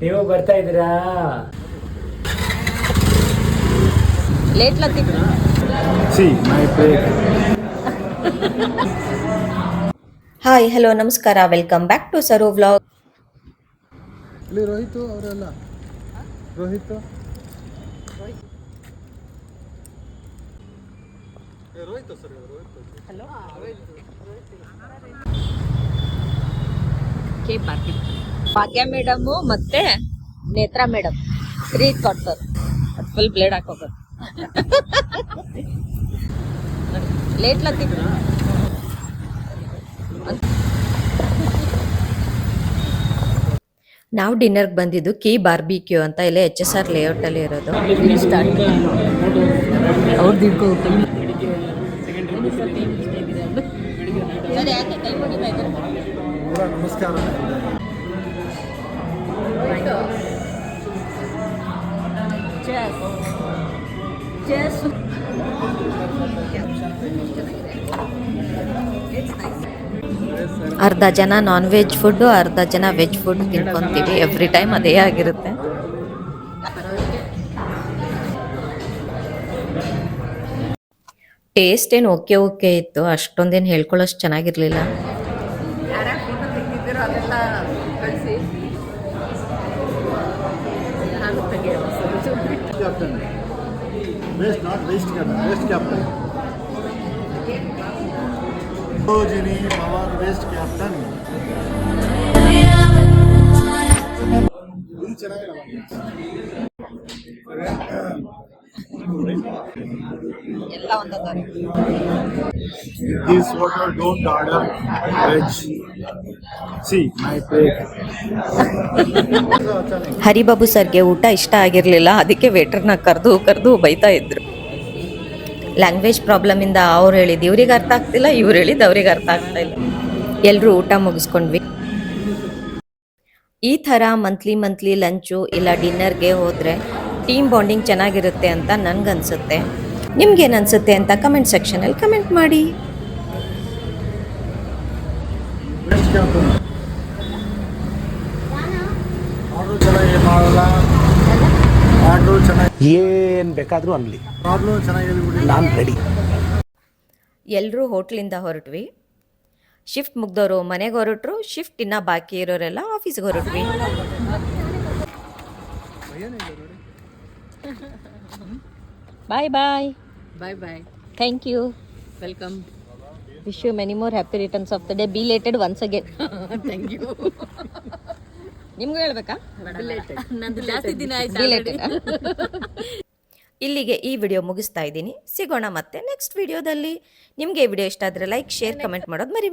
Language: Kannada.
ನೀವು ಬರ್ತಾ ಇದ್ದೀರಾ? ಲೇಟ್ ಲತ್ತಿ ಹಾಯ್ ಹಲೋ ನಮಸ್ಕಾರ, welcome back to Saru vlog. ಇಲ್ಲಿ ರೋಹಿತ್ ಅವರೆಲ್ಲ Rohit sir hello K Bhagya madam ಮತ್ತೆ ನೇತ್ರಾ ಮೇಡಮ್ ರೀತ್ ಕೊಡ್ತಾರೆ. ಫುಲ್ ಬ್ಲೇಡ್ ಹಾಕೋಬೇಕು. ಲೇಟ್ ಲತ್ತಿ ನಾವು ಡಿನ್ನರ್ಗೆ ಬಂದಿದ್ದು ಕೀ ಬಾರ್ಬಿಕ್ಯೂ ಅಂತ ಇಲ್ಲೇ HSR ಲೇಔಟ್ ಅಲ್ಲಿ ಇರೋದು. ನಮಸ್ಕಾರ. ಅರ್ಧ ಜನ ನಾನ್ ವೆಜ್ ಫುಡ್, ಅರ್ಧ ಜನ ವೆಜ್ ಫುಡ್ ತಿನ್ಕೊಂತೀವಿ. ಎವ್ರಿ ಟೈಮ್ ಅದೇ ಆಗಿರುತ್ತೆ. ಟೇಸ್ಟ್ ಏನು ಓಕೆ ಇತ್ತು, ಅಷ್ಟೊಂದೇನು ಹೇಳ್ಕೊಳ್ಳೋಷ್ಟು ಚೆನ್ನಾಗಿರ್ಲಿಲ್ಲ. Waste not waste captain, waste captain ಜಿನಿ ಪವರ್ ವೇಸ್ಟ್ ಕ್ಯಾಪ್ಟನ್. ಇದು ಚೆನ್ನಾಗಿಲ್ಲ. ಎಲ್ಲ ಒಂದೊಂದು This water don't order veg. See my plate. Haribabu ಸರ್ಗೆ ಊಟ ಇಷ್ಟ ಆಗಿರಲಿಲ್ಲ, ಅದಕ್ಕೆ ವೇಟರ್ನ ಕರೆದು ಬೈತಾ ಇದ್ರು. ಲ್ಯಾಂಗ್ವೇಜ್ ಪ್ರಾಬ್ಲಮ್ ಇಂದ ಅವ್ರು ಹೇಳಿದ್ದು ಇವ್ರಿಗೆ ಅರ್ಥ ಆಗ್ತಿಲ್ಲ, ಇವ್ರು ಹೇಳಿದ್ದು ಅವ್ರಿಗೆ ಅರ್ಥ ಆಗ್ತಾ ಇಲ್ಲ. ಎಲ್ಲರೂ ಊಟ ಮುಗಿಸ್ಕೊಂಡ್ವಿ. ಈ ಥರ ಮಂತ್ಲಿ ಲಂಚು ಇಲ್ಲ ಡಿನ್ನರ್ಗೆ ಹೋದರೆ ಟೀಮ್ ಬಾಂಡಿಂಗ್ ಚೆನ್ನಾಗಿರುತ್ತೆ ಅಂತ ನನಗನ್ಸುತ್ತೆ. ನಿಮ್ಗೇನನ್ಸುತ್ತೆ ಅಂತ ಕಮೆಂಟ್ ಸೆಕ್ಷನಲ್ಲಿ ಕಮೆಂಟ್ ಮಾಡಿ. ವೇಸ್ಟ್ ಕ್ಯಾಪ್ಟನ್ ಆರ್ಡ್ರು ಚೆನ್ನಾಗಿ ಮಾಡಲ್ಲ, ಆರ್ಡ್ರು ಚೆನ್ನಾಗಿ ಏನು ಬೇಕಾದರೂ ಅನ್ಲಿ, ಪ್ರಾಬ್ಲಮ್ ಚೆನ್ನಾಗಿ ಹೇಳ್ಬಿಡಿ, ನಾನು ರೆಡಿ. ಎಲ್ಲರೂ ಹೋಟ್ಲಿಂದ ಹೊರಟ್ವಿ. ಶಿಫ್ಟ್ ಮುಗ್ದವರು ಮನೆಗೆ ಹೊರಟ್ರು, ಶಿಫ್ಟ್ ಇನ್ನ ಬಾಕಿ ಇರೋರೆಲ್ಲ ಆಫೀಸ್ಗೆ ಹೊರಟ್ವಿ. Bye bye Bye bye. Thank you, Welcome. Wish you many more happy returns of the day. Belated once again. Thank you. ನಿಮ್ಗೂ ಹೇಳ್ಬೇಕಾ? ನಂದು ಜಾಸ್ತಿ ದಿನ ಆಯ್ತು. Belated. ಇಲ್ಲಿಗೆ ಈ ವಿಡಿಯೋ ಮುಗಿಸ್ತಾ ಇದ್ದೀನಿ. ಸಿಗೋಣ ಮತ್ತೆ ನೆಕ್ಸ್ಟ್ ವಿಡಿಯೋದಲ್ಲಿ. ನಿಮಗೆ ಈ ವಿಡಿಯೋ ಇಷ್ಟ ಆದರೆ ಲೈಕ್, ಶೇರ್, ಕಮೆಂಟ್ ಮಾಡೋದು ಮರಿಬೇಡಿ.